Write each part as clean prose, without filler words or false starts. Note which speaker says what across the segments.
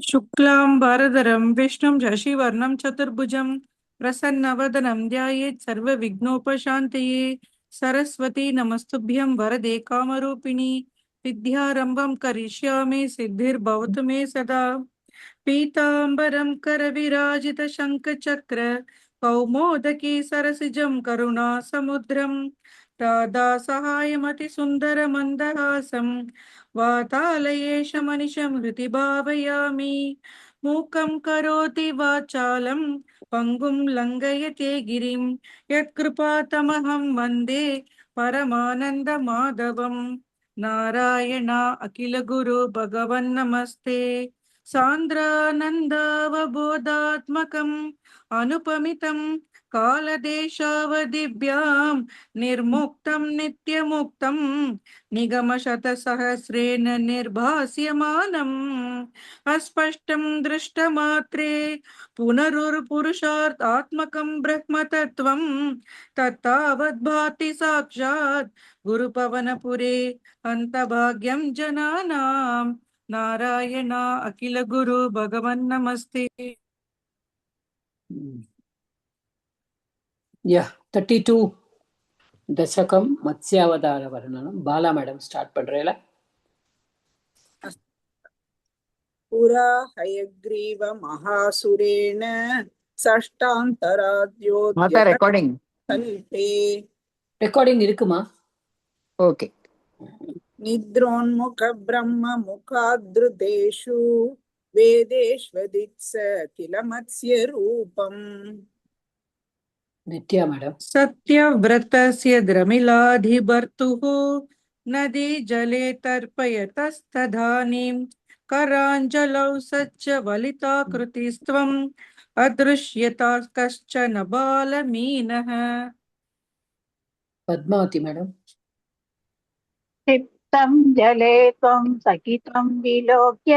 Speaker 1: शुक्लां वरदरं विष्णुं शशिवर्णं चतुर्भुजं प्रसन्नवदनं ध्यायेत् सर्वविघ्नोपशान्तये। सरस्वती नमस्तुभ्यं वरदे कामरूपिणि विद्यारम्भं करिष्यामि सिद्धिर्भवतु मे सदा। पीताम्बरं करविराजितशङ्खचक्र कौमोदकी सरसिजं करुणासमुद्रं राधा सहायमतिसुन्दरमन्दहासं वातालयेशमनिशं हृदि भावयामि। मूकं करोति वाचालं पङ्गुं लङ्घयते गिरिं यत्कृपातमहं वन्दे परमानन्दमाधवं। नारायण अखिलगुरु भगवन्नमस्ते सान्द्रानन्दावबोधात्मकम् अनुपमितं कालदेशावधिभ्यां निर्मुक्तं नित्यमुक्तं निगमशतसहस्रेण निर्भास्यमानम् अस्पष्टं दृष्टमात्रे पुनरुत्पुरुषार्थात्मकं ब्रह्मतत्त्वं तत्तावद्भाति साक्षात् गुरुपवनपुरे अन्तभाग्यं जनानां। नारायण अखिल गुरु भगवन् नमस्ते।
Speaker 2: Yeah, 32 தசகம் மத்ஸ்யாவதார வர்ணனம். பாலா மேடம் ஸ்டார்ட் பண்றேல.
Speaker 3: पुरा हयग्रीव महासुरेण षष्टान्तराद्योद्य
Speaker 4: ரெக்கார்டிங்
Speaker 3: कल्पे
Speaker 2: ரெக்கார்டிங் இருக்குமா?
Speaker 4: ஓகே.
Speaker 3: निद्रोन्मुख ब्रह्म मुखादृतेषु वेदेष्वदित्स किल मत्स्य रूपम्।
Speaker 2: நித்யா மேடம்.
Speaker 1: सत्यव्रतस्य द्रमिलाधिभर्तुः नदी जले तर्पयतस्तदानीं कराञ्जलौ सच्च वलिताकृतिस्त्वम् अदृश्यता कश्चन बालमीनः।
Speaker 2: பத்மாவதி மேடம்.
Speaker 5: क्षिप्तं जले त्वं सकितं विलोक्य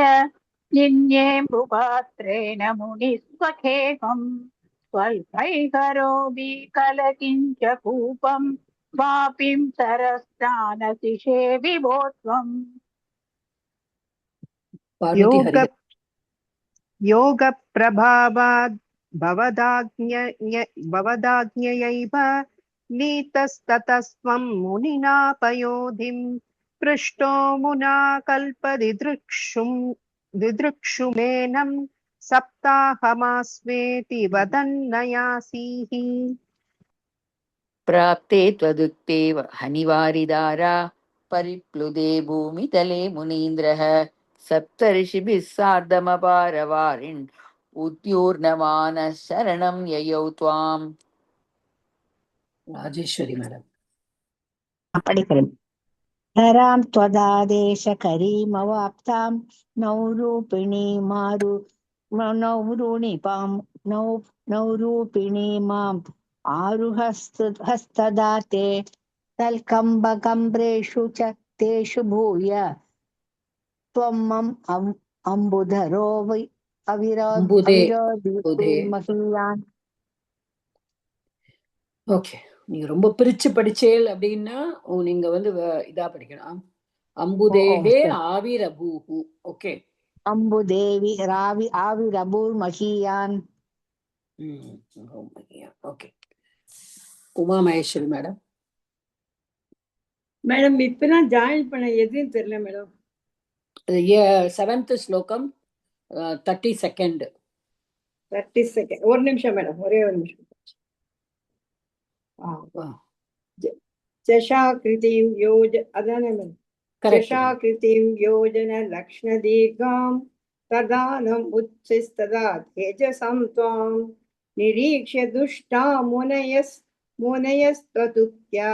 Speaker 5: निन्ये भूपात्रेण मुनिस्वखेहं स्वल्पैकरोऽपि कलकिञ्च कूपं वापिं सरस्नानसिषे विभो त्वम्।
Speaker 2: பார்வதி ஹரி.
Speaker 6: योगप्रभावाद् भवदाज्ञयैव नीतस्ततस्त्वं मुनिना पयोधिं पृष्टो मुना कल्पदिदृक्षुमेनं सप्ताहमास्वेति वदन्नयासीः।
Speaker 4: प्राप्ते त्वदुक्तेव हनिवारिदारा परिप्लुदे भूमितले मुनीन्द्रः सप्तर्षिभिः सार्धमपारवारिन् उद्योर्नमानः शरणं ययौ त्वाम्।
Speaker 2: ராஜேஸ்வரி மேடம்.
Speaker 5: படிக்கிறேன். धरां त्वदादेशकरीमवाप्तां नौरूपिणीमाम् आरुहस्तदा ते तल्कम्बकम्ब्रेषु च तेषु भूय त्वमम् अम्बुधरो महीयान्।
Speaker 2: ஓகே, நீங்க ரொம்ப பிரிச்சு படிச்சேல் அப்படின்னா நீங்க வந்து இதா படிக்கணும். அம்புதேகே ஆவிரபூஹு. ஓகே,
Speaker 5: அம்புதேவி ராவி ஆவிரபூர் மகியான்.
Speaker 2: Okay. Uma Maheswari madam.
Speaker 7: Madam இப்பதான் ஜாயின் பண்ண எதுன்னு தெரியல மேடம்.
Speaker 2: 7th ஸ்லோகம் 32nd.
Speaker 7: ஒரு நிமிஷம் மேடம், ஒரே ஒரு நிமிஷம். ஜஷாகிருதிம் யோஜ அதானே மேடம். ஜஷாகிருதிம் யோஜன லக்ஷ்ண தீர்காம் ததானம் உச்சிஸ்ததா தேஜசம் த்வாம் நிரீக்ஷ்ய துஷ்டா முனயஸ்த்வதுக்யா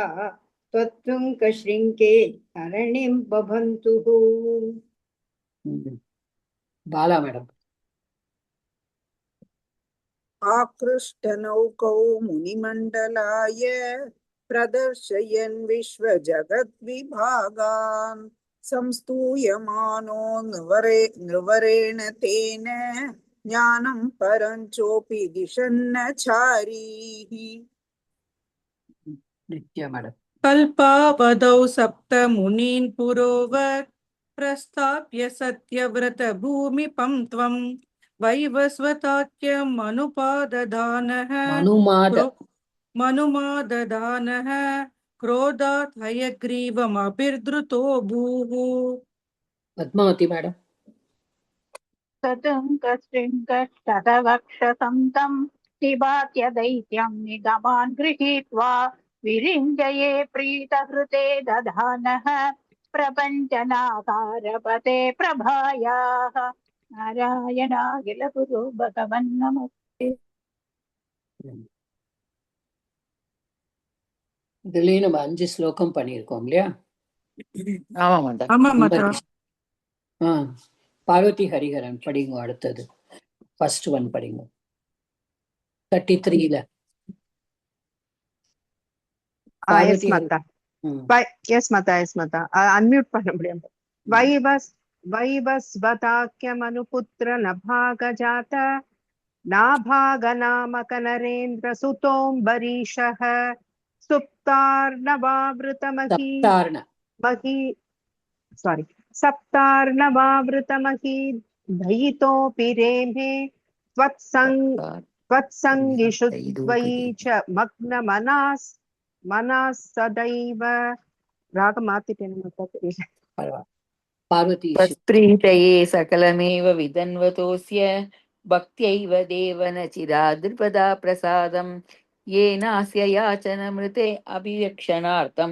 Speaker 7: त्वत्तुङ्ग श्रृङ्गे धरणिं बभन्तुः।
Speaker 2: बाला मैडम।
Speaker 3: आकृष्टनौकौ मुनिमण्डलाय प्रदर्शयन् विश्वजगद्विभागान् संस्तूयमानो नृवरेण तेन ज्ञानं परञ्चोऽपि दिशन्नचारीः।
Speaker 2: नित्या मैडम।
Speaker 1: कल्पावधौ सप्त मुनीन् पुरोवत् प्रस्थाप्य सत्यव्रतभूमिपं त्वं वैवस्वताख्यम् अनुपाददानः
Speaker 2: மனுமாத
Speaker 1: मनुमाददानः क्रोधात् हयग्रीवमभिर्धृतो भूः
Speaker 2: பத்மாவதி மேடம்.
Speaker 8: ततवक्षसं तं निबात्य दैत्यं निगमान् गृहीत्वा विरिञ्जये प्रीतहृते दधानः प्रपञ्चनाकारपते प्रभायाः नारायणाखिल गुरु भगवन् नमस्ते.
Speaker 2: இதுலயும் நம்ம 5 ஸ்லோகம் பண்ணியிருக்கோம் இல்லையா?
Speaker 4: ஆமா மாதா.
Speaker 1: ஆமா மாதா.
Speaker 2: பார்வதி ஹரிஹரன் படிங்க. அடுத்தது ஃபர்ஸ்ட் ஒன் படிங்க. 33ல
Speaker 6: எஸ் மாதா. எஸ் மாதா. எஸ் மாதா. அன்மியூட் பண்ண முடியும். வைவஸ்வதாக்கியமனுபுத்திர நபாகஜாத நாபாகநாமக நரேந்திர சுதோம்பரீஷः सप्तार्णवावृतमही दयितोऽपि रेमे त्वत्सङ्गिषु द्वयी च मग्नमनाः सदैव.
Speaker 2: பார்வதி
Speaker 4: प्रीतये सकलमेव विदन्वतोऽस्य भक्त्यैव देवन चिरादृपदा प्रसादं येनास्य याचनमृते अभियक्षणार्थं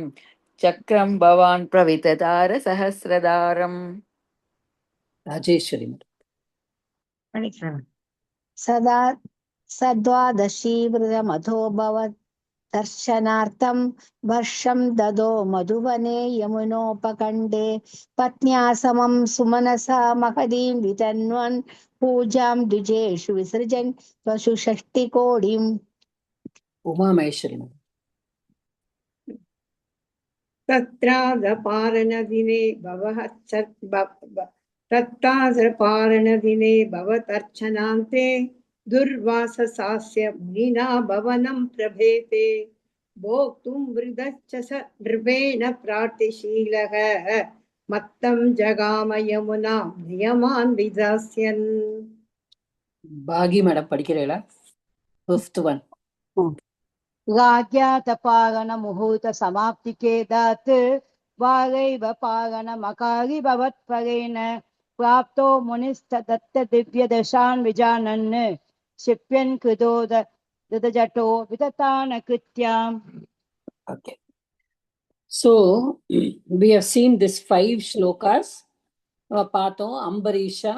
Speaker 4: चक्रं भवान् प्रविततार सहस्रदारम्.
Speaker 2: ராஜேஸ்வரி
Speaker 5: सदा सद्वादशीवृतमधोऽभवत् दर्शनार्थं वर्षं ददो मधुवने यमुनोपकण्डे पत्न्या समं सुमनसा महदीं वितन्वन् पूजां द्विजेषु विसृजन् वसु षष्टिकोटिम्.
Speaker 2: உமாமேஸ்வரி
Speaker 7: तत्रादपारणदिने तत्रादपारणदिने भवतर्चनान्ते दुर्वाससास्य मुनिना भवनं प्रभेते भोक्तुं वृदश्च स नृपेण प्रार्थिशीलः मत्तं जगाम यमुना नियमान् विधास्यन्.
Speaker 2: பாகி மேடம் படிக்கிறீங்களா? 5th one.
Speaker 5: राज्ञातपागन मुहूर्त समाप्तिके दात् वागैव पागन मकारि भवत्परेण प्राप्तो मुनिस्तदत्त दिव्यदशान् विजानन् क्षिप्यन् कृतो ददजटो विदतान कृत्याम्.
Speaker 2: Okay. So we have seen this 5 shlokas. பார்த்தோம். அம்பரீஷா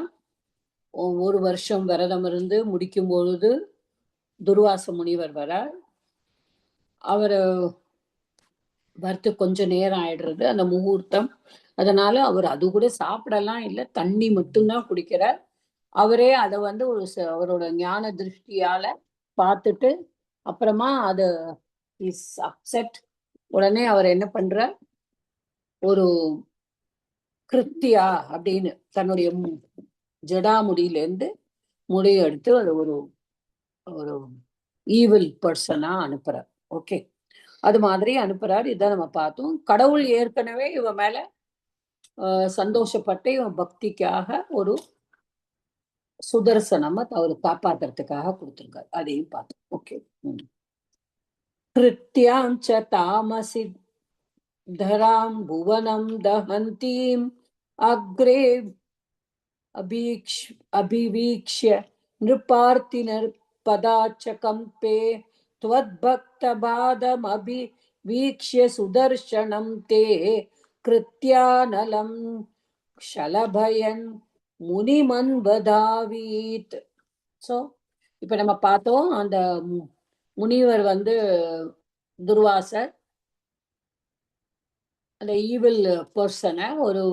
Speaker 2: ஒரு வருஷம் விரதம் இருந்து முடிக்கும் பொழுது துர்வாச முனிவர் வரார். அவர் வரத்து கொஞ்சம் நேரம் ஆயிடுறது அந்த முகூர்த்தம். அதனால அவர் அது கூட சாப்பிடலாம் இல்லை, தண்ணி மட்டும்தான் குடிக்கிறார். அவரே அதை அவரோட ஞான திருஷ்டியால பார்த்துட்டு அப்புறமா அது இஸ் அப்செட். உடனே அவர் என்ன பண்றார், ஒரு கிருத்தியா அப்படின்னு தன்னுடைய ஜடாமுடியிலேருந்து முடியை எடுத்து அது ஒரு ஒரு ஈவில் பர்சனா அனுப்புறார். ஓகே, அது மாதிரி அனுப்புறாரு. இதான் நம்ம பார்த்தோம். கடவுள் ஏற்கனவே இவன் மேல சந்தோஷப்பட்டு இவன் பக்திக்காக ஒரு சுதர்சனம் அவரு காப்பாத்துறதுக்காக கொடுத்திருக்காரு. அதையும் பார்த்தோம். ஓகே. கிருத்தியாஞ்ச தாமசி தராம் புவனம் தஹந்தீம் அக்ரே அபிவீக்ஷ்ய நிருபார்த்தினர் பதாச்சகம்பே त्वद्भक्तबादम् अभिवीक्ष्य सुदर्शनं ते कृत्यानलं शलभयन् முனிமன்பதாவீத். ஸோ இப்போ நம்ம பார்த்தோம், அந்த முனிவர் துர்வாசர் அந்த ஈவில் பர்சனை ஒரு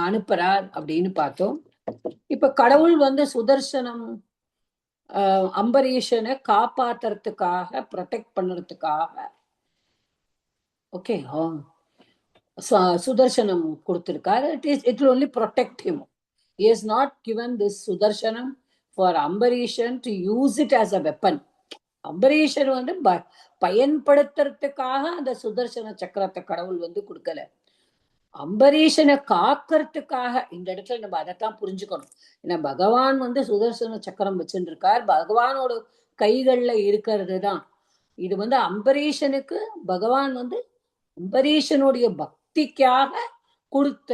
Speaker 2: அனுப்புறார் அப்படின்னு பார்த்தோம். இப்ப கடவுள் சுதர்சனம் அம்பரீஷனை காப்பாத்துறதுக்காக, ப்ரொடெக்ட் பண்றதுக்காக ஓகே சுதர்சனம் கொடுத்திருக்காரு. It will only protect him. He has not given this Sudarshanam for Ambarishan to use it as a weapon. Ambarishan பயன்படுத்துறதுக்காக அந்த சுதர்சன சக்கரத்தை கடவுள் கொடுக்கல. அம்பரீஷனை காக்கிறதுக்காக இந்த இடத்துல நம்ம அதைத்தான் புரிஞ்சுக்கணும். ஏன்னா பகவான் வந்து சுதர்சன சக்கரம் வச்சுட்டு இருக்கார், பகவானோட கைகள்ல இருக்கிறது தான் இது. வந்து அம்பரீஷனுக்கு பகவான் வந்து அம்பரீஷனுடைய பக்திக்காக கொடுத்த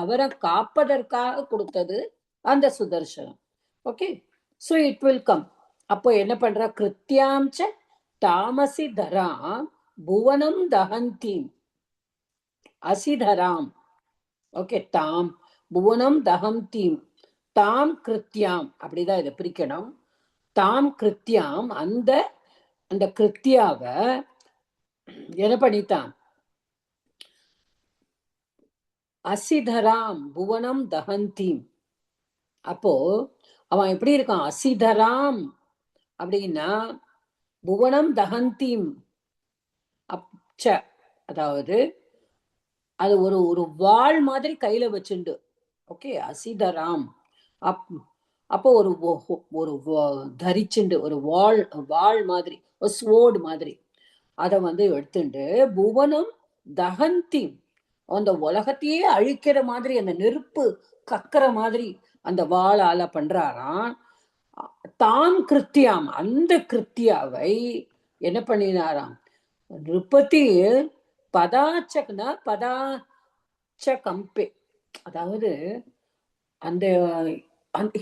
Speaker 2: அவரை காப்பதற்காக கொடுத்தது அந்த Sudarshanam. Okay, so it will come. அப்போ என்ன பண்ற, கிருத்தியாம்ச தாமசி தராம் புவனம் தஹந்தீம் அசிதராம். ஓகே, தாம் புவனம் தஹந்தீம் தாம் கிருத்தியாம், அப்படிதான் இதை பிரிக்கணும். தாம் கிருத்தியாம், அந்த அந்த கிருத்தியாவ என்ன பண்ணித்தான், அசிதராம் புவனம் தஹந்தீம். அப்போ அவன் எப்படி இருக்கான், அசிதராம் அப்படின்னா புவனம் தஹந்தீம் அப்ச, அதாவது அது ஒரு ஒரு வாள் மாதிரி கையில வச்சுண்டு. ஓகே, அசிதராம் அப்போ ஒரு ஒரு தரிச்சுண்டு ஒரு வாள் மாதிரி, ஒரு ஸ்வோர்டு மாதிரி அதை வந்து எடுத்துண்டு புவனம் தஹந்தீம், அந்த உலகத்தையே அழிக்கிற மாதிரி, அந்த நெருப்பு கக்கிற மாதிரி அந்த வாளால பண்றாராம். தாம் கிருத்தியாம், அந்த கிருத்தியாவை என்ன பண்ணினாராம், நிருபதி பதாச்சக்னா பதாச்ச கம்பே, அதாவது அந்த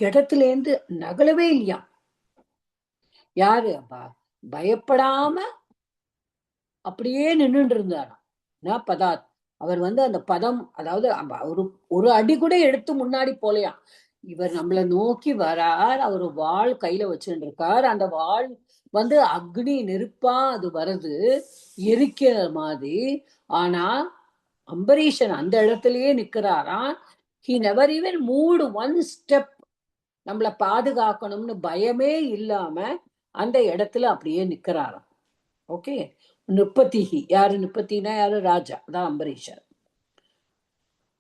Speaker 2: இடத்துல இருந்து நகலவே இல்லையா. யாரு பயப்படாம அப்படியே நின்றுட்டு இருந்தாராம். பதாத், அவர் வந்து அந்த பதம், அதாவது ஒரு அடி கூட எடுத்து முன்னாடி போலையாம். இவர் நம்மளை நோக்கி வரார், அவர் வாள் கையில வச்சுட்டு இருக்கார், அந்த வாள் வந்து அக்னி நெருப்பா அது வருது, எரிக்கிற மாதிரி. ஆனா அம்பரீஷன் அந்த இடத்துலயே நிக்கிறாராம். he never even moved one step, நம்மளை பாதுகாக்கணும்னு பயமே இல்லாம அந்த இடத்துல அப்படியே நிக்கிறாராம். ஓகே, நிருபதிஹி, யாரு நிருபதினா யாரு, ராஜா, அதான் அம்பரீஷர்.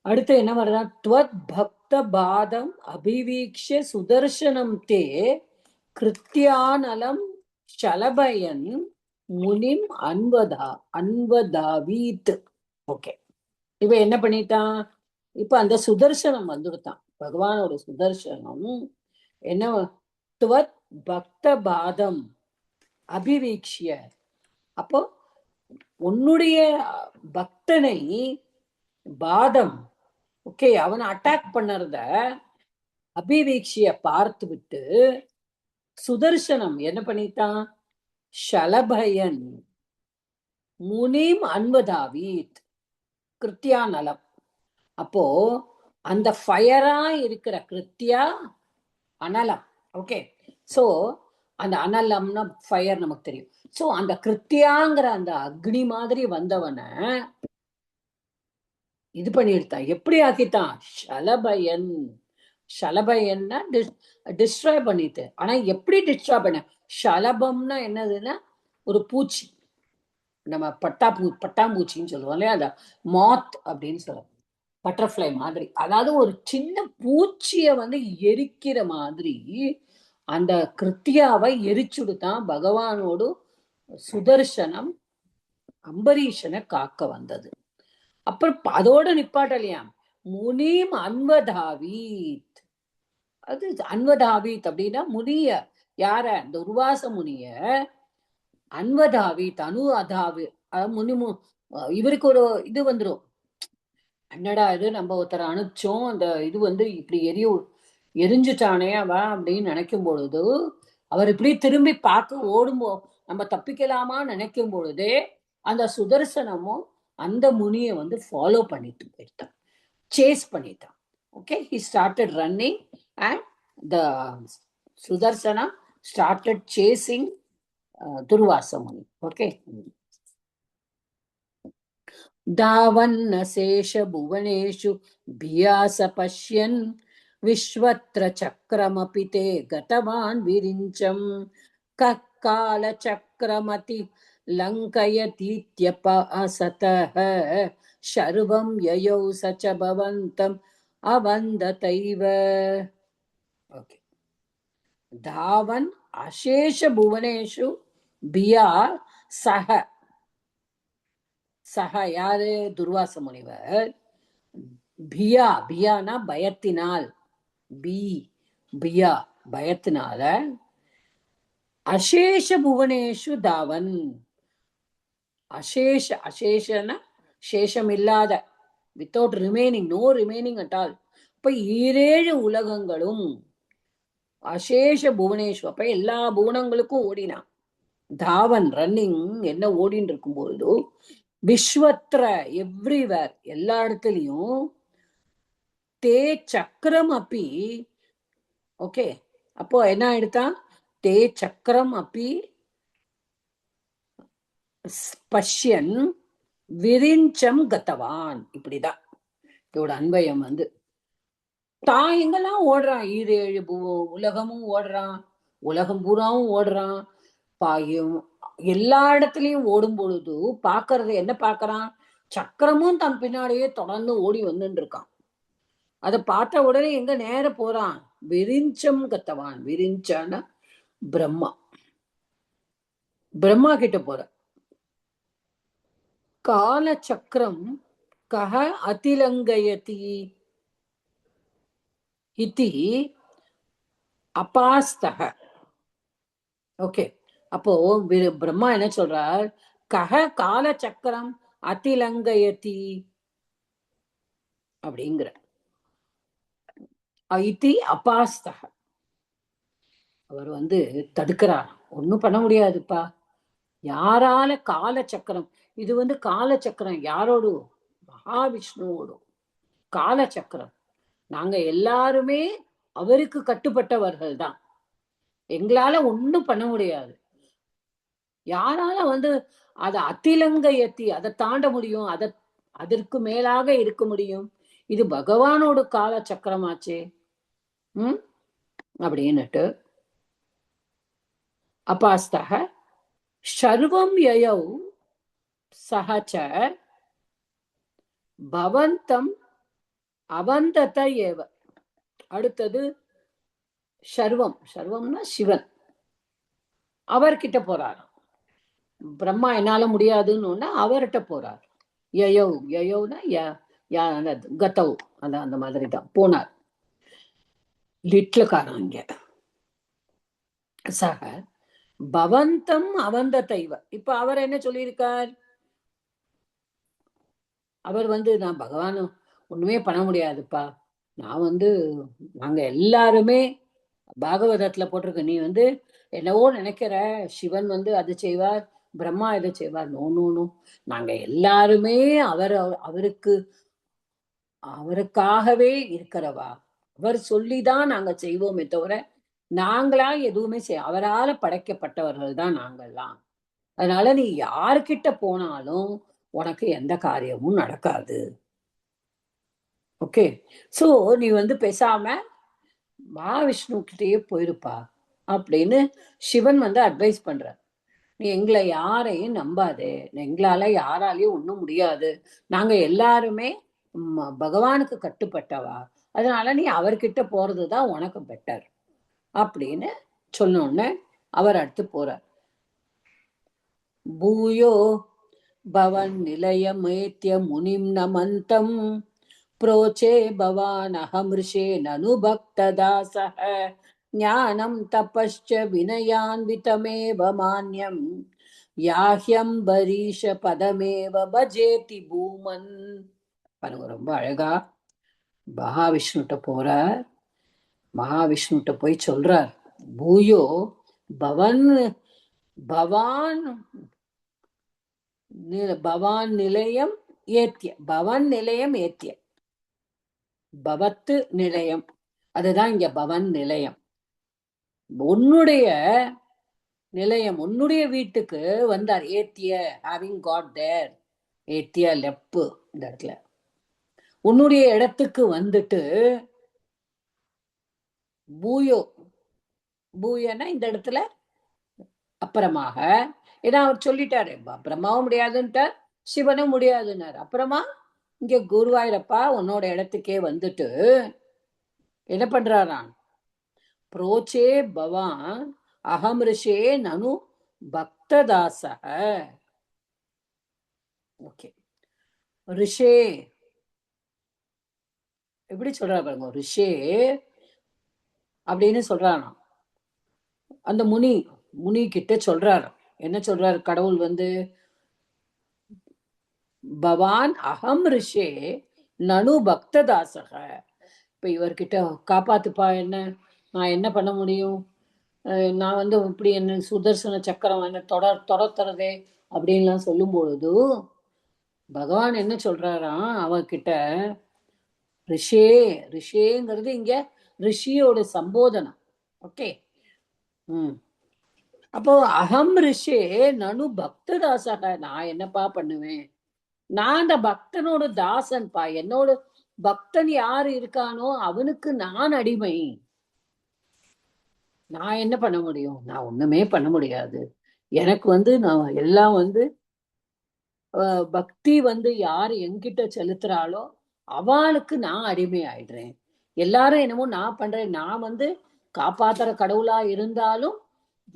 Speaker 2: அடுத்து என்ன வருதா, துவத் பக்த பாதம் அபிவீக்ஷ சுதர்சனம் தே கிருத்தியானலம் ஷலபயன் முனிம் அன்வதாவீத். ஓகே, இவ என்ன பண்ணிட்டான், இப்ப அந்த சுதர்சனம் வந்துடுத்தான், பகவானோட சுதர்சனம். என்ன, துவத் பக்த பாதம் அபிவீக்ஷிய, அப்போ உன்னுடைய பக்தனை பாதம், ஓகே, அவனை அட்டாக் பண்ணறத அபிவீக்ஷிய பார்த்து விட்டு சுதர்சனம் என்ன பண்ணிட்டான், ஷலபயன் முனிம் அன்வதாவீத் கிருத்தியா நலம். அப்போ அந்த ஃபயரா இருக்கிற கிருத்தியா அனலம். ஓகே, சோ அந்த அனலம்னா ஃபயர் நமக்கு தெரியும். சோ அந்த கிருத்தியாங்கிற அந்த அக்னி மாதிரி வந்தவனை இது பண்ணிடுத்தான். எப்படி ஆக்கித்தான், ஷலபயன். ஷலபயன்னா டிஸ்ட்ராய் பண்ணிட்டு. ஆனா எப்படி டிஸ்ட்ராய் பண்ண, ஷலபம்னா என்னதுன்னா ஒரு பூச்சி, நம்ம பட்டாம்பூச்சின்னு சொல்லுவோம் இல்லையா, அந்த மாத் அப்படின்னு சொல்லுவோம், பட்டர்ஃப்ளை மாதிரி. அதாவது ஒரு சின்ன பூச்சிய வந்து எரிக்கிற மாதிரி அந்த கிருத்தியாவை எரிச்சுடுத்தான் பகவானோடு சுதர்சனம் அம்பரீஷனை காக்க வந்தது. அப்புறம் அதோட நிப்பாட்டலையா, முனிம் அன்வதாவீத். அது அன்வதாவீத் அப்படின்னா முனிய, யார, இந்த உருவாச முனிய அன்வதாவீத் அதாவு முனி. இவருக்கு ஒரு இது வந்துடும், என்னடா இது, நம்ம ஒருத்தரை அனுப்பிச்சோம், அந்த இது வந்து இப்படி எரிஞ்சுட்டானே அவன் அப்படின்னு நினைக்கும் பொழுது, அவர் இப்படி திரும்பி பார்க்க ஓடும்போ நம்ம தப்பிக்கலாமா நினைக்கும் பொழுதே அந்த சுதர்சனமும் அந்த முனியை வந்து ஃபாலோ பண்ணிட்டு போயிட்டான், சேஸ் பண்ணிட்டான். Okay, he started running and the Sudarsana started chasing Durvasa Muni. Okay, दावन्न शेष भुवनेषु भियास पश्यन् विश्वत्र चक्रमपि ते गतवान् विरिञ्चम् कः कालचक्रमति लङ्कयतीत्यपासतः शर्वं ययौ स च भवन्तम् अवन्दतैव. ओके, धावन् अशेष भुवनेषु भिया सह சக யாரு? துர்வாச முனிவர். பியா, பியானா பயத்தினால், பியா பயத்தினால அசேஷ புவனேஷு தாவன், அசேஷன சேஷம் இல்லாத, without remaining, no remaining at all. இப்ப 7 உலகங்களும் அசேஷ புவனேஷு, அப்ப எல்லா புவனங்களுக்கும் ஓடினான். தாவன் ரன்னிங், என்ன ஓடின்னு இருக்கும் பொழுது விஸ்வத்ர எவ்ரிவேர், எல்லா இடத்துலயும் தே சக்கரம் அப்பி. ஓகே, அப்போ என்ன ஆயிடுதான்? தே சக்கரம் அப்பி பஷ்யன் விரிஞ்சம் கத்தவான். இப்படிதான் இதோட அன்பயம் வந்து. தான் எங்கெல்லாம் ஓடுறான், 7 உலகமும் ஓடுறான், உலகம் பூராவும் ஓடுறான். பாயும் எல்லா இடத்துலயும் ஓடும் பொழுது பாக்குறது என்ன பாக்குறான்? சக்கரமும் தன் பின்னாடியே தொடர்ந்து ஓடி வந்துட்டு இருக்கான். அதை பார்த்த உடனே எங்க நேர போறான்? விரிஞ்சம் கத்தவான். விரிஞ்சான பிரம்மா, பிரம்மா கிட்ட போற. கால சக்கரம் கஹ அதிலங்கயதி இதி அபாஸ்தக. ஓகே, அப்போ பிரம்மா என்ன சொல்றார்? கஹ கால சக்கரம் அதிலங்கயதி அப்படிங்கிற இதி அபாஸ்தக. அவர் வந்து தடுக்கிறார். ஒன்னும் பண்ண முடியாதுப்பா, யாரால கால சக்கரம். இது வந்து கால சக்கரம் யாரோடு? மகாவிஷ்ணுவோடு கால சக்கரம். நாங்க எல்லாருமே அவருக்கு கட்டுப்பட்டவர்கள் தான், எங்களால ஒன்னும் பண்ண முடியாது. யாரால வந்து அத அதிலங்கயத்தி, அதை தாண்ட முடியும்? அதற்கு மேலாக இருக்க முடியும்? இது பகவானோட கால சக்கரமாச்சே. அப்படின்னுட்டு அபாஸ்தக சர்வம் யயௌ சஹச்ச பவந்தம் அவந்தத ஏவ. அடுத்தது சர்வம், சர்வம்னா சிவன், அவர்கிட்ட போறார். பிரம்மா என்னால முடியாதுன்னு அவர்கிட்ட போறார். யயௌ, யயௌனா கதௌ, அந்த மாதிரி தான் போனார். லிட்லக்காரன் இங்க. சக பவந்தம் அவந்த தெய்வ. இப்ப அவர் என்ன சொல்லியிருக்கார்? அவர் வந்து நான் பகவான் ஒண்ணுமே பண்ண முடியாதுப்பா, நான் வந்து நாங்க எல்லாருமே பாகவதத்துல போட்டிருக்க, நீ வந்து என்னவோ நினைக்கிற, சிவன் வந்து அது செய்வார், பிரம்மா இதை செய்வார். நோ நோ நோ, நாங்க எல்லாருமே அவருக்காகவே இருக்கிறவா. அவர் சொல்லிதான் நாங்க செய்வோமே தவிர நாங்களா எதுவுமே அவரால படைக்கப்பட்டவர்கள் தான் நாங்கள்லாம். அதனால நீ யார்கிட்ட போனாலும் உனக்கு எந்த காரியமும் நடக்காது. ஓகே, சோ நீ வந்து பேசாம மகாவிஷ்ணு கிட்டேயே போயிருப்பா அப்படின்னு சிவன் வந்து அட்வைஸ் பண்ற. நீ எங்களை யாரையும் நம்பாதே, எங்களால யாராலையும் ஒண்ணும் முடியாது, நாங்க எல்லாருமே பகவானுக்கு கட்டுப்பட்டவா, அதனால நீ அவர்கிட்ட போறதுதான் உனக்கு பெட்டர் அப்படின்னு சொன்னோன்னு அவர் அடுத்து போறார். பூயோ பவன் நிலையமேத்ய முனிம் நமந்தம் प्रोचे भवान् अहमृषे ननु भक्तदासः ஞானம் தபश्च विनयान्वितमेव मान्यं யாஹ்யம்பரீஷ பதமேவ பஜேதி பூமன். ரொம்ப அழகா மகாவிஷ்ணுட்ட போறார். மகாவிஷ்ணுட்ட போய் சொல்றார், பூயோ பவான் நிலையம் ஏத்திய, பவன் நிலையம் ஏத்திய, பவத்து நிலையம், அதுதான் இங்க பவன் நிலையம். உன்னுடைய நிலையம், உன்னுடைய வீட்டுக்கு வந்தார். ஏத்திய, ஹேவிங் காட் தேர், ஏத்திய லெப்பு, இந்த இடத்துல உன்னுடைய இடத்துக்கு வந்துட்டு பூயோ, பூயனா இந்த இடத்துல அப்புறமாக, ஏன்னா அவர் சொல்லிட்டாரு பிரம்மாவும் முடியாதுன்ட்டார், சிவனும் முடியாதுன்னாரு. அப்புறமா இங்க குருவாயிரப்பா உன்னோட இடத்துக்கே வந்துட்டு என்ன பண்றாரான்? புரோச்சே பவான் அகம் ரிஷே நனு பக்ததாச. ஓகே, ரிஷே எப்படி சொல்றா பாருங்க, ரிஷே அப்படின்னு சொல்றானா. அந்த முனி கிட்ட சொல்றாரு. என்ன சொல்றாரு கடவுள் வந்து, பவான் அகம் ரிஷே நனு பக்ததாசக. இப்ப இவர்கிட்ட காப்பாத்துப்பா, என்ன நான் என்ன பண்ண முடியும், நான் வந்து இப்படி என்ன சுதர்சன சக்கரம் என்ன தொடர்றதே அப்படின்லாம் சொல்லும் பொழுது பகவான் என்ன சொல்றாராம் அவகிட்ட, ரிஷேங்கிறது இங்க ரிஷியோட சம்போதனம். ஓகே. அப்போ அகம் ரிஷே நனு பக்ததாசக, நான் என்னப்பா பண்ணுவேன், நான் அந்த பக்தனோட தாசன்பா. என்னோட பக்தன் யாரு இருக்கானோ அவனுக்கு நான் அடிமை. நான் என்ன பண்ண முடியும், நான் ஒண்ணுமே பண்ண முடியாது. எனக்கு வந்து நான் எல்லாம் வந்து பக்தி வந்து யாரு என்கிட்ட செலுத்துறாளோ அவளுக்கு நான் அடிமை ஆயிடுறேன். எல்லாரும் என்னமோ நான் பண்றேன், நான் வந்து காப்பாத்துற கடவுளா இருந்தாலும்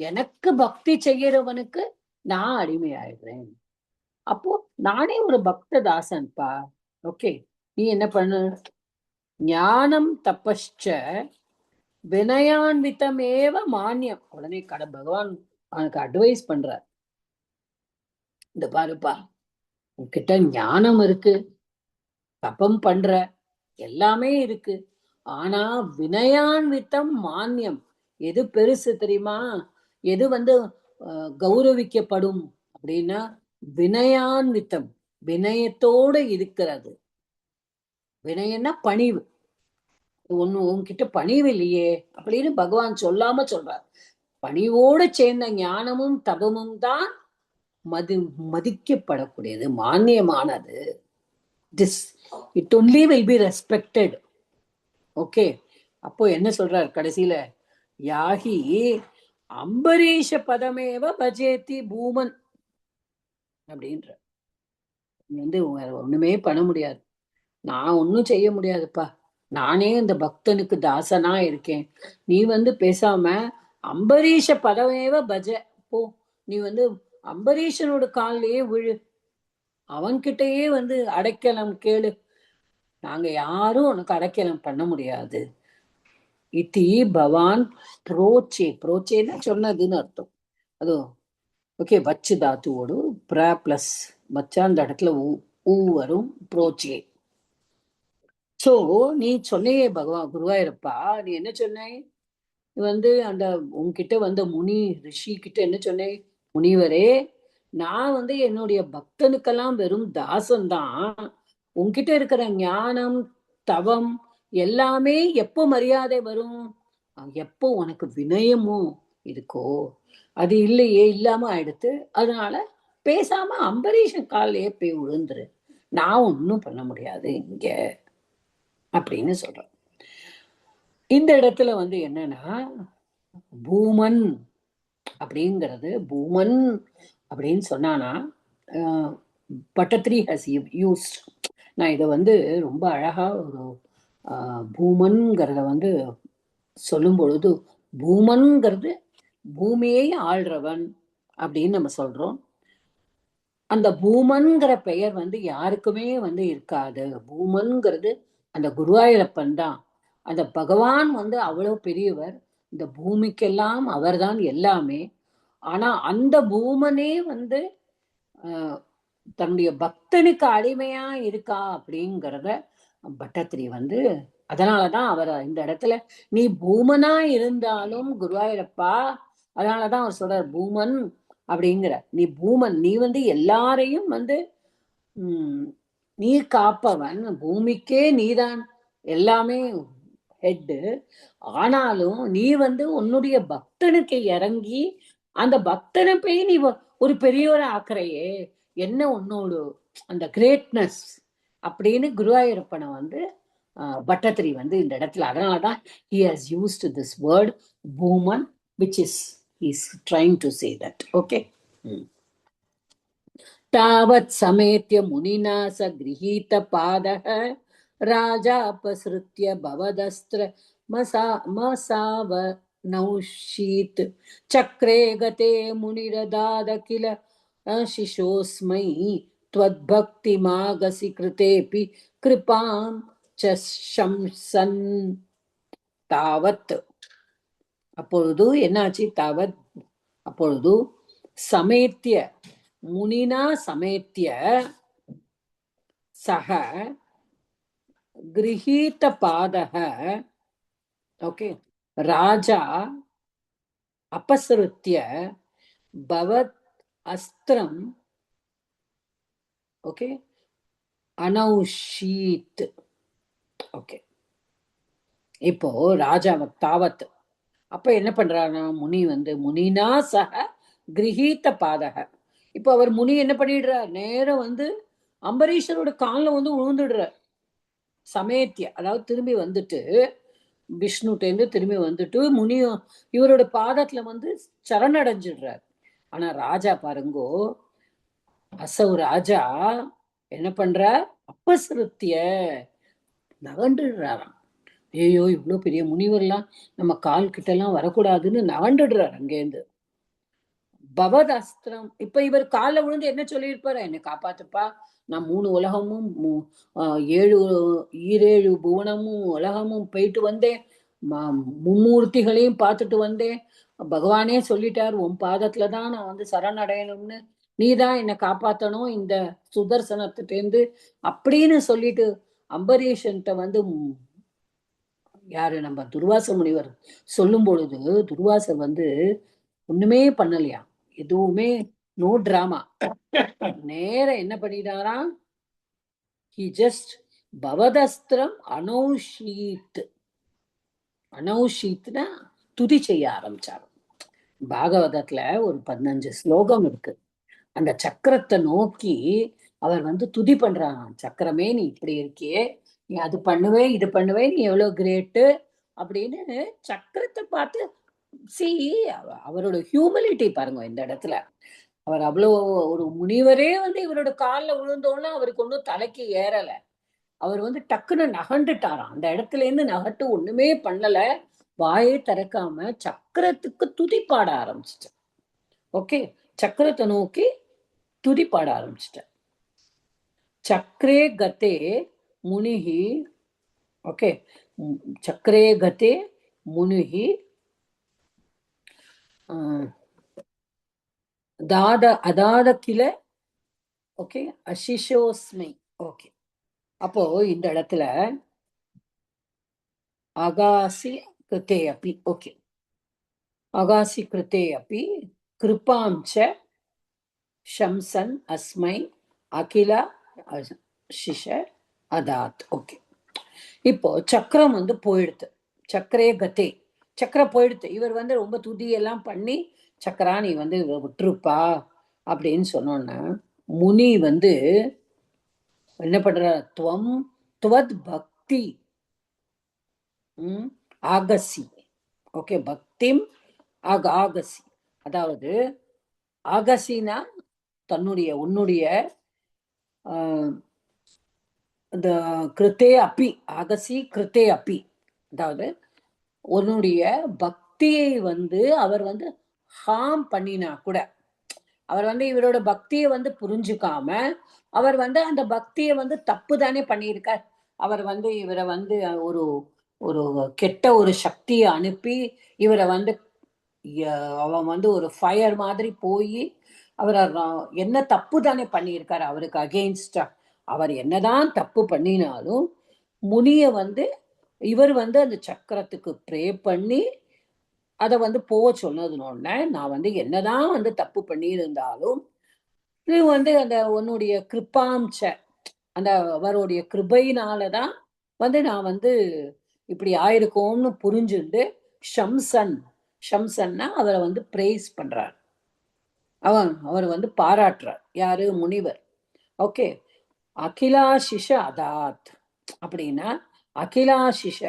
Speaker 2: எனக்கு பக்தி செய்யறவனுக்கு நான் அடிமை ஆயிடுறேன். அப்போ நானே ஒரு பக்த தாசன்பா. ஓகே, நீ என்ன பண்ணு, ஞானம் தபஸ்ச வினயான்விதமேவ மானியம். உடனே பகவான் அவனுக்கு அட்வைஸ் பண்ற, இந்த பாருப்பா, உன்கிட்ட ஞானம் இருக்கு, தபம் பண்ற, எல்லாமே இருக்கு. ஆனா வினயான்விதம் மானியம் எது பெருசு தெரியுமா, எது வந்து கௌரவிக்கப்படும் அப்படின்னா வினயான்விதம், வினயத்தோட இருக்கிறது. வினயன்னா பணிவு. உன்கிட்ட பணிவு இல்லையே அப்படின்னு பகவான் சொல்லாம சொல்றார். பணிவோட சேர்ந்த ஞானமும் தபமும் தான் மதிக்கப்படக்கூடியது, மானியமானது. It only will be respected. Okay. அப்போ என்ன சொல்றார் கடைசியில, யாகி அம்பரீஷ பதமேவ பஜேதி பூமன் அப்படின்ற. வந்து ஒண்ணுமே பண்ண முடியாது, நான் ஒன்னும் செய்ய முடியாதுப்பா, நானே இந்த பக்தனுக்கு தாசனா இருக்கேன். நீ வந்து பேசாம அம்பரீஷ பதமேவ பஜ போ, நீ வந்து அம்பரீஷனோட காலிலேயே விழு, அவன்கிட்டயே வந்து அடைக்கலம் கேளு, நாங்க யாரும் உனக்கு அடைக்கலம் பண்ண முடியாது. இத்தி பவான் புரோச்சேன்னா சொன்னதுன்னு அர்த்தம். அது ஓகே, வச்சு தாத்துவோடு பிர பிளஸ் வச்சா அந்த இடத்துல ஊ வரும், புரோச்சே. சோ நீ சொன்னையே பகவான் குருவாயிருப்பா, நீ என்ன சொன்ன, வந்து அந்த உன்கிட்ட வந்த ரிஷி கிட்ட என்ன சொன்னேன், முனிவரே நான் வந்து என்னுடைய பக்தனுக்கெல்லாம் வெறும் தாசன்தான், உன்கிட்ட இருக்கிற ஞானம் தவம் எல்லாமே எப்போ மரியாதை வரும், எப்போ உனக்கு வினயமும் இருக்கோ, அது இல்லையே, இல்லாம ஆயிடுத்து. அதனால பேசாம அம்பரீஷன் காலையே போய் விழுந்துரு, நான் ஒன்னும் பண்ண முடியாது இங்க அப்படின்னு சொல்றேன். இந்த இடத்துல வந்து என்னன்னா பூமன் அப்படிங்கிறது, பூமன் அப்படின்னு சொன்னானா பட்டத்ரி ஹஸ் யூஸ்ட். நான் இதை வந்து ரொம்ப அழகா ஒரு பூமன்கிறத வந்து சொல்லும் பொழுது, பூமன்கிறது பூமியை ஆள்றவன் அப்படின்னு நம்ம சொல்றோம். அந்த பூமன்கிற பெயர் வந்து யாருக்குமே வந்து இருக்காது. பூமன்கிறது அந்த குருவாயூரப்பன் தான். அந்த பகவான் வந்து அவ்வளவு பெரியவர், இந்த பூமிக்கெல்லாம் அவர்தான் எல்லாமே. ஆனா அந்த பூமனே வந்து தன்னுடைய பக்தனுக்கு அடிமையா இருக்கா அப்படிங்கிறத பட்டத்திரி வந்து, அதனாலதான் அவர் இந்த இடத்துல நீ பூமனா இருந்தாலும் குருவாயூரப்பா, அதனாலதான் அவர் சொல்றார் பூமன் அப்படிங்கிற. நீ பூமன், நீ வந்து எல்லாரையும் வந்து நீ காப்பவன், பூமிக்கே நீதான் எல்லாமே ஹெட்டு. ஆனாலும் நீ வந்து உன்னுடைய பக்தனுக்கு இறங்கி அந்த பக்தனை போய் நீ ஒரு பெரியவரை ஆக்குறையே, என்ன உன்னோட அந்த கிரேட்னஸ் அப்படின்னு குருவாயூரப்பனை வந்து பட்டத்திரி வந்து இந்த இடத்துல, அதனாலதான் he has used this word பூமன், which is he's trying to say that. Okay. तावत् समेत्य मुनिना स गृहीत पादः राजापसृत्य भवदस्त्र मसाव नौशीत् चक्रे गते मुनिरदाद किल शिशोस्मै त्वद्भक्तिमागसि कृतेऽपि कृपां च शंसन् தாவத். அப்பொழுது என்னாச்சு? தாவத் அப்பொழுது சமேத்திய முனினா சமேத்திய சக கிரஹீத பாதக. ஓகே, ராஜா அபசருத்திய பவத் அஸ்திரம் ஓகே அனௌஷீத். ஓகே, இப்போ ராஜா தாவத் அப்ப என்ன பண்றாருன்னா முனி வந்து முனினா சக கிரஹீத பாதக. இப்ப அவர் முனி என்ன பண்ணிடுறார்? நேரம் வந்து அம்பரீஷரோட காலில் வந்து விழுந்துடுறார். சமேத்திய அதாவது திரும்பி வந்துட்டு விஷ்ணுட்டேந்து திரும்பி வந்துட்டு முனி இவரோட பாதத்துல வந்து சரணடைஞ்சிடுறார். ஆனா ராஜா பாருங்கோ, அசௌ ராஜா என்ன பண்றார்? அபசருத்திய நகண்டுடுறாராம். ஐயோ, இவ்வளவு பெரிய முனிவர்லாம் நம்ம கால் கிட்ட எல்லாம் வரக்கூடாதுன்னு நகண்டுடுறார் அங்கேருந்து. பவத் அஸ்திரம். இப்ப இவர் கால விழுந்து என்ன சொல்லியிருப்பாரு? என்னை காப்பாத்துப்பா, நான் 3 உலகமும் 7 புவனமும் உலகமும் போயிட்டு வந்தேன், மும்மூர்த்திகளையும் பார்த்துட்டு வந்தேன், பகவானே சொல்லிட்டார் உன் பாதத்துலதான் நான் வந்து சரணடையணும்னு, நீதான் என்னை காப்பாத்தணும் இந்த சுதர்சனத்திட்டேந்து அப்படின்னு சொல்லிட்டு அம்பரீஷன்ட்ட வந்து யாரு நம்ம துர்வாச முனிவர் சொல்லும் பொழுது துர்வாசர் வந்து ஒண்ணுமே பண்ணலையா, எதுவுமே நோ டிராமா. நேர என்ன பண்ணிட்டாராம்? he just பவதஸ்திரம் அனௌஷீத். அனௌஷீத்னா துதி செய்ய ஆரம்பிச்சாரு. பாகவதத்துல ஒரு 15 ஸ்லோகம் இருக்கு. அந்த சக்கரத்தை நோக்கி அவர் வந்து துதி பண்றாராம். சக்கரமே, நீ இப்படி இருக்கியே, நீ அது பண்ணுவே இது பண்ணுவே, நீ எவ்வளவு கிரேட்டு அப்படின்னு சக்கரத்தை பார்த்து அவரோட ஹியூமிலிட்டி பாருங்க இந்த இடத்துல. அவர் அவ்வளோ ஒரு முனிவரே வந்து இவரோட காலில் விழுந்தோன்னா அவருக்கு ஒன்றும் தலைக்கு ஏறல. அவர் வந்து டக்குன்னு நகண்டுட்டாராம். அந்த இடத்துல இருந்து நகட்டு ஒண்ணுமே பண்ணல, வாயே திறக்காம சக்கரத்துக்கு துதி பாட ஆரம்பிச்சிட்டேன். ஓகே, சக்கரத்தை நோக்கி துதி பாட ஆரம்பிச்சிட்டேன். சக்கரே கதே முனிஹி. ஓகே, சக்கரே கதே முனிஹி அதாத கில. ஓகே, அசிஷோஸ்மை. ஓகே, அப்போ இந்த இடத்துல அகாசி கிருத்தே அப்பி. ஓகே, அகாசி கிருத்தே அப்பி கிருபாம்ச ஷம்சன் அஸ்மை அகில சிஷ அதாத். ஓகே, இப்போ சக்கரம் வந்து போயிடுத்து. சக்கரே கத்தே, சக்கரம் போயிடுத்து. இவர் வந்து ரொம்ப துதியெல்லாம் பண்ணி சக்கரா நீ வந்து விட்டுருப்பா அப்படின்னு சொன்னோன்னா முனி வந்து என்ன பண்ற? துவத் பக்தி ஆகசி. ஓகே, பக்திம் ஆகசி, அதாவது ஆகசினா தன்னுடைய உன்னுடைய இந்த கிருத்தே அப்பி. ஆகசி கிருத்தே அப்பி, அதாவது உன்னுடைய பக்தியை வந்து அவர் வந்து ஹார்ம் பண்ணினா கூட, அவர் வந்து இவரோட பக்தியை வந்து புரிஞ்சுக்காம அவர் வந்து அந்த பக்தியை வந்து தப்பு தானே பண்ணியிருக்கார். அவர் வந்து இவரை வந்து ஒரு ஒரு கெட்ட ஒரு சக்தியை அனுப்பி இவரை வந்து அவன் வந்து ஒரு ஃபயர் மாதிரி போய் அவர் என்ன தப்பு தானே பண்ணியிருக்காரு அவருக்கு அகெயின்ஸ்டா. அவர் என்னதான் தப்பு பண்ணினாலும் முனிய வந்து இவர் வந்து அந்த சக்கரத்துக்கு ப்ரே பண்ணி அதை வந்து போக சொன்னதுனோடனே, நான் வந்து என்னதான் வந்து தப்பு பண்ணியிருந்தாலும் இது வந்து அந்த உன்னுடைய கிருப்பாம்ச அந்த அவருடைய கிருபையினாலதான் வந்து நான் வந்து இப்படி ஆயிருக்கோம்னு புரிஞ்சுண்டு ஷம்சன், ஷம்சன்னா அவரை வந்து பிரேஸ் பண்றார். அவர் வந்து பாராட்டுறார். யாரு? முனிவர். ஓகே, அகிலாசிஷ அதாத் அப்படின்னா அகிலாசிஷ.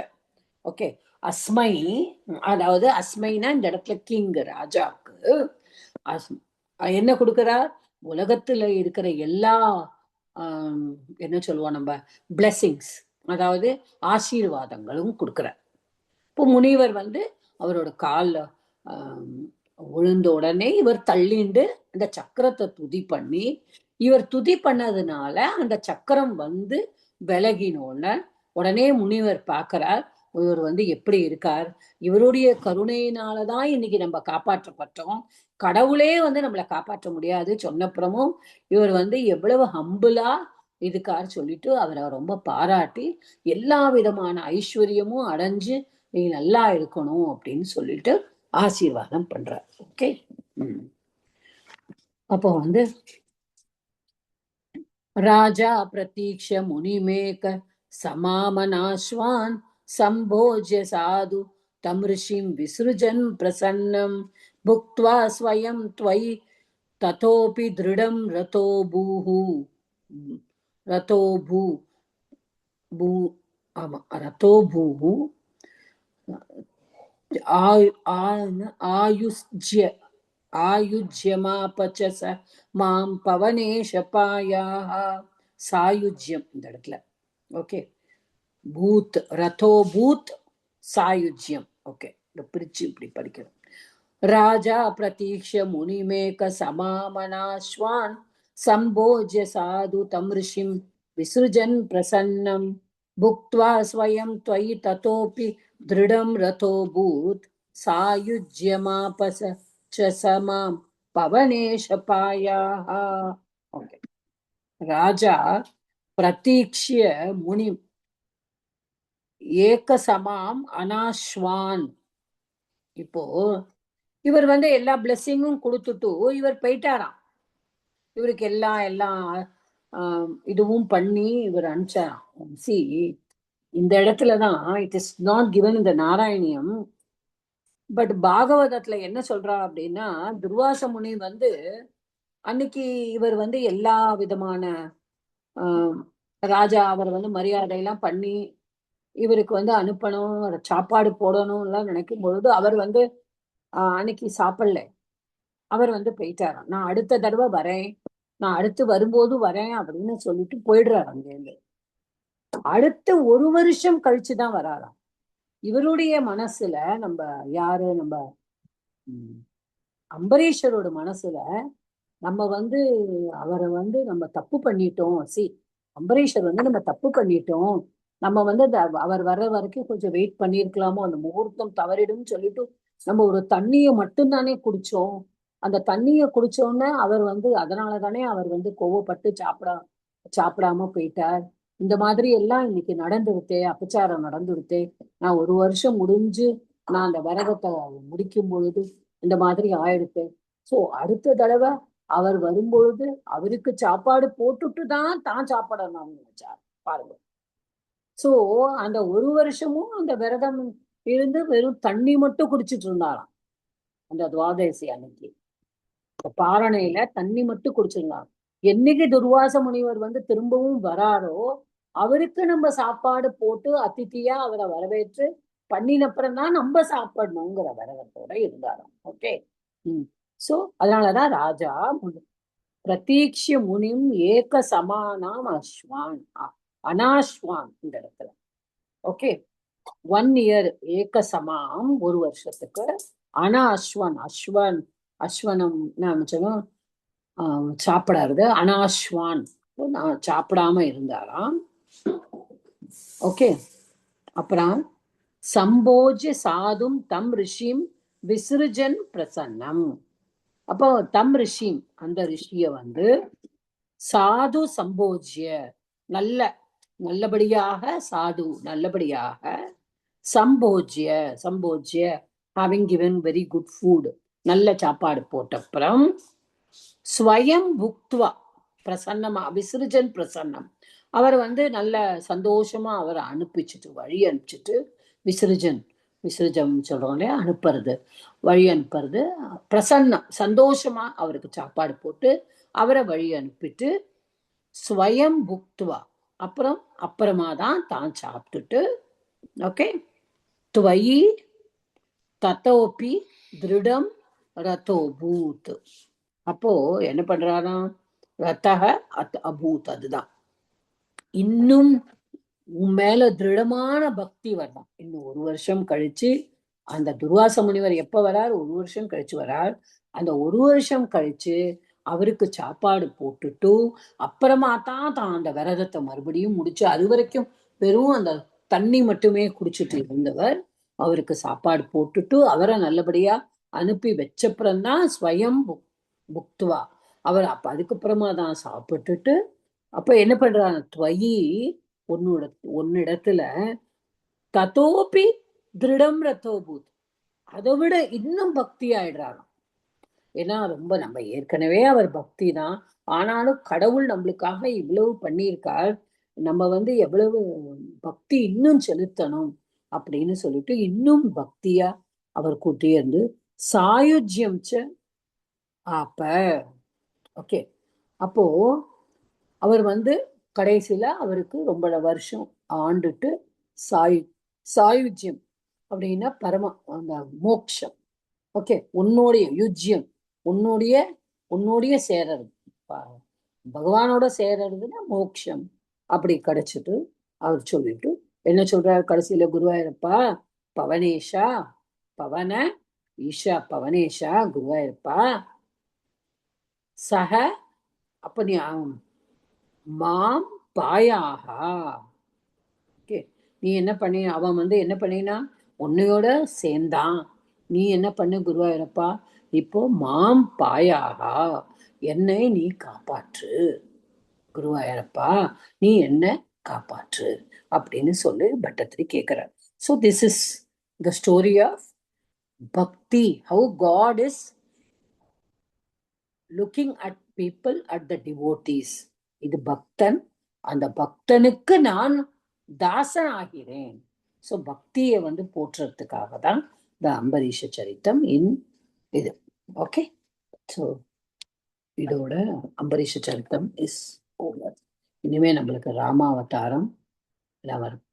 Speaker 2: ஓகே, அஸ்மை, அதாவது அஸ்மைனா இந்த இடத்துல கிங், ராஜாக்கு என்ன கொடுக்கிறார்? உலகத்துல இருக்கிற எல்லா என்ன சொல்லுவோம் நம்ம, பிளெஸிங்ஸ், அதாவது ஆசீர்வாதங்களும் கொடுக்கிறார். இப்போ முனிவர் வந்து அவரோட காலில் விழுந்த உடனே இவர் தள்ளிண்டு அந்த சக்கரத்தை துதி பண்ணி இவர் துதி பண்ணதுனால அந்த சக்கரம் வந்து விலகினோன்னு உடனே முனிவர் பார்க்கிறார், இவர் வந்து எப்படி இருக்கார், இவருடைய கருணையினாலதான் இன்னைக்கு நம்ம காப்பாற்றப்பட்டோம், கடவுளே வந்து நம்மளை காப்பாற்ற முடியாது சொன்னப்புறமும் இவர் வந்து எவ்வளவு ஹம்பிளா இதுக்கார் சொல்லிட்டு அவரை ரொம்ப பாராட்டி எல்லா விதமான ஐஸ்வர்யமும் அடைஞ்சு நீ நல்லா இருக்கணும் அப்படின்னு சொல்லிட்டு ஆசீர்வாதம் பண்றார். ஓகே. அப்போ வந்து ராஜா பிரதீக்ஷ முனிமேக சமாமனாஸ்வான் சம்போஜ்ய சாது தம் ரிஷிம் விசுருஜன் பிரசன்னம் புக்த்வா ஸ்வயம் த்வயி ததோபி திருடம் ரதோ பூஹு ரதோ பூ பூ ஆமா ரதோ பூஹு ஆயுஷ்ய ஆயுஜ்யமாபச்சச மாம் பவனேஷபாயாக சாயுஜ்யம் இந்த இடத்துல. ஓகே. பூத் ரதோ பூத் சாயுஜ்யம். ஓகே, இந்த பிரிச்சு இப்படி படிக்கணும். ராஜா பிரதீக்ஷ முனிமேக சமாமனாஸ்வான் சம்போஜ்ய சாது தம் ரிஷிம் விசுருஜன் பிரசன்னம் புக்த்வா ஸ்வயம் த்வயி ததோபி திருடம் ரதோ பூத் சாயுஜ்யமாபச சமாம் பவனேஷபாயாக. ஓகே. ராஜா பிரதீக்ஷ்ய முனி ஏக சமாம் அனாஸ்வான். இப்போ இவர் வந்து எல்லா பிளெஸிங்கும் கொடுத்துட்டு இவர் போயிட்டாராம். இவருக்கு எல்லாம் இதுவும் பண்ணி இவர் அனுப்பிச்சாராம். சி, இந்த இடத்துலதான் இட் இஸ் நாட் கிவன் இந்த நாராயணியம், பட் பாகவதத்துல என்ன சொல்றா அப்படின்னா, துர்வாச முனி வந்து அன்னைக்கு இவர் வந்து எல்லா விதமான ராஜா அவர் வந்து மரியாதையெல்லாம் பண்ணி இவருக்கு வந்து அனுப்பணும், சாப்பாடு போடணும் எல்லாம் நினைக்கும் பொழுது அவர் வந்து அன்னைக்கு சாப்பிடல. அவர் வந்து போயிட்டாராம். நான் அடுத்த தடவை வரேன், நான் அடுத்து வரும்போது வரேன் அப்படின்னு சொல்லிட்டு போயிடுறாரு அங்கேருந்து. அடுத்து 1 வருஷம் கழிச்சுதான் வராராம். இவருடைய மனசுல நம்ம யாரு, நம்ம அம்பரீஷரோட மனசுல நம்ம வந்து அவரை வந்து நம்ம தப்பு பண்ணிட்டோம். அம்பரீஷர் வந்து நம்ம தப்பு பண்ணிட்டோம், நம்ம வந்து அவர் வர்ற வரைக்கும் கொஞ்சம் வெயிட் பண்ணிருக்கலாமோ, அந்த முகூர்த்தம் தவறிடும் சொல்லிட்டு நம்ம ஒரு தண்ணியை மட்டும்தானே குடிச்சோம், அந்த தண்ணியை குடிச்சோன்னு அவர் வந்து அதனாலதானே அவர் வந்து கோவப்பட்டு சாப்பிடாம போயிட்டார். இந்த மாதிரி எல்லாம் இன்னைக்கு நடந்துருத்தே, அபச்சாரம் நடந்துருத்தே, நான் 1 வருஷம் முடிஞ்சு நான் அந்த விரதத்தை முடிக்கும் பொழுது இந்த மாதிரி ஆயிடுத்து. சோ அடுத்த தடவை அவர் வரும்பொழுது அவருக்கு சாப்பாடு போட்டுட்டு தான் சாப்பிடணும் நினைச்சார் பாருங்க. சோ அந்த 1 வருஷமும் அந்த விரதம் இருந்து வெறும் தண்ணி மட்டும் குடிச்சிட்டு இருந்தாராம். அந்த துவாதசி அன்னைக்கு பாரணையில தண்ணி மட்டும் குடிச்சிருந்தாங்க. என்னைக்கு துர்வாச முனிவர் வந்து திரும்பவும் வராரோ அவருக்கு நம்ம சாப்பாடு போட்டு அதித்தியா அவரை வரவேற்று பண்ணினப்புறம் தான் நம்ம சாப்பிடணுங்கிற விரதத்தோட இருந்தாராம். ஓகே. சோ அதனாலதான் ராஜா பிரதீக்ஷ முனிம் ஏக சமானாம் அஸ்வான் அனாஸ்வான் இந்த இடத்துல. ஓகே. 1 இயர் ஏக சமாம் 1 வருஷத்துக்கு, அனாஸ்வான் அஸ்வனம் நினைச்சோம் சாப்பிடாது, அனாஸ்வான் சாப்பிடாம இருந்தாராம். ஓகே. அப்புறம் சம்போஜ சாதும் தம் ரிஷிம் விசுருஜன் பிரசன்னம். அப்போ தம் ரிஷிம் அந்த ரிஷிய வந்து சாது சம்போஜ்ய நல்லபடியாக சாது நல்லபடியாக சம்போஜ்ய having given very good food நல்ல சாப்பாடு போட்டப்புறம் ஸ்வயம் புக்த்வா பிரசன்னமா விசுருஜன் பிரசன்னம் அவர் வந்து நல்ல சந்தோஷமா அவரை வழி அனுப்பிச்சுட்டு விசர்ஜம் சொல்றோம் இல்லையா, அனுப்புறது, வழி அனுப்புறது, பிரசன்னம் சந்தோஷமா அவருக்கு சாப்பாடு போட்டு அவரை வழி அனுப்பிட்டு ஸ்வயம் புக்துவா அப்புறமா தான் சாப்பிட்டுட்டு ஓகே துவயி தத்தோப்பி திருடம் ரதோ பூத். அப்போ என்ன பண்றாராம், ரத்தக அபூத், அதுதான் இன்னும் உன் மேல திருடமான பக்தி வரலாம். இன்னும் 1 வருஷம் கழிச்சு அந்த துர்வாச முனிவர் எப்ப வரார், 1 வருஷம் கழிச்சு வரார். அந்த 1 வருஷம் கழிச்சு அவருக்கு சாப்பாடு போட்டுட்டு அப்புறமா தான் அந்த விரதத்தை மறுபடியும் முடிச்சு, அது வரைக்கும் வெறும் அந்த தண்ணி மட்டுமே குடிச்சிட்டு இருந்தவர் அவருக்கு சாப்பாடு போட்டுட்டு அவரை நல்லபடியா அனுப்பி வச்சப்புறம்தான் ஸ்வயம் புக்துவா அவர் அப்ப அதுக்கப்புறமா தான் சாப்பிட்டுட்டு அப்ப என்ன பண்றாங்க, துவயி ஒன்னிடத்துல ததோபி திருடம் ரத்தோபூத், அதை விட இன்னும் பக்தி ஆயிடுறாராம். ஏன்னா ரொம்ப நம்ம ஏற்கனவே அவர் பக்தி தான், ஆனாலும் கடவுள் நம்மளுக்காக இவ்வளவு பண்ணியிருக்கார், நம்ம எவ்வளவு பக்தி இன்னும் செலுத்தணும் அப்படின்னு சொல்லிட்டு இன்னும் பக்தியா அவர் கூட்டியே இருந்து சாயுஜ்யம் அப்ப ஓகே. அப்போ அவர் கடைசியில அவருக்கு ரொம்ப வருஷம் ஆண்டுட்டு சாயுஜ்யம் அப்படின்னா அந்த மோக்ஷம். ஓகே, உன்னுடைய யுஜ்யம், உன்னுடைய சேரது, பகவானோட சேரதுன்னா மோக்ஷம் அப்படி கிடைச்சிட்டு அவர் சொல்லிட்டு என்ன சொல்றாரு கடைசியில, குருவாயூரப்பா பவனேஷா, பவன ஈஷா பவனேஷா குருவாயூரப்பா சக அப்ப நீ மாம் பாயாகா. நீ என்ன பண்ணி, அவன் என்ன பண்ணினா உன்னையோட சேர்ந்தான், நீ என்ன பண்ணு குருவாயூரப்பா, இப்போ மாம் பாயாகா, என்னை நீ காப்பாற்று குருவாயூரப்பா, நீ என்ன காப்பாற்று அப்படின்னு சொல்லி பட்டத்திரி கேட்கிறார். So this is the story of bhakti, how God is looking at people, at the devotees. இது பக்தன், அந்த பக்தனுக்கு நான் தாசன் ஆகிறேன். ஸோ பக்தியை போற்றுறதுக்காக தான் இந்த அம்பரீஷ சரித்தம் இது. ஓகே, ஸோ இதோட அம்பரீஷ சரித்தம் இஸ் ஓவர். இனிமே நம்மளுக்கு ராமாவதாரம் வரும்.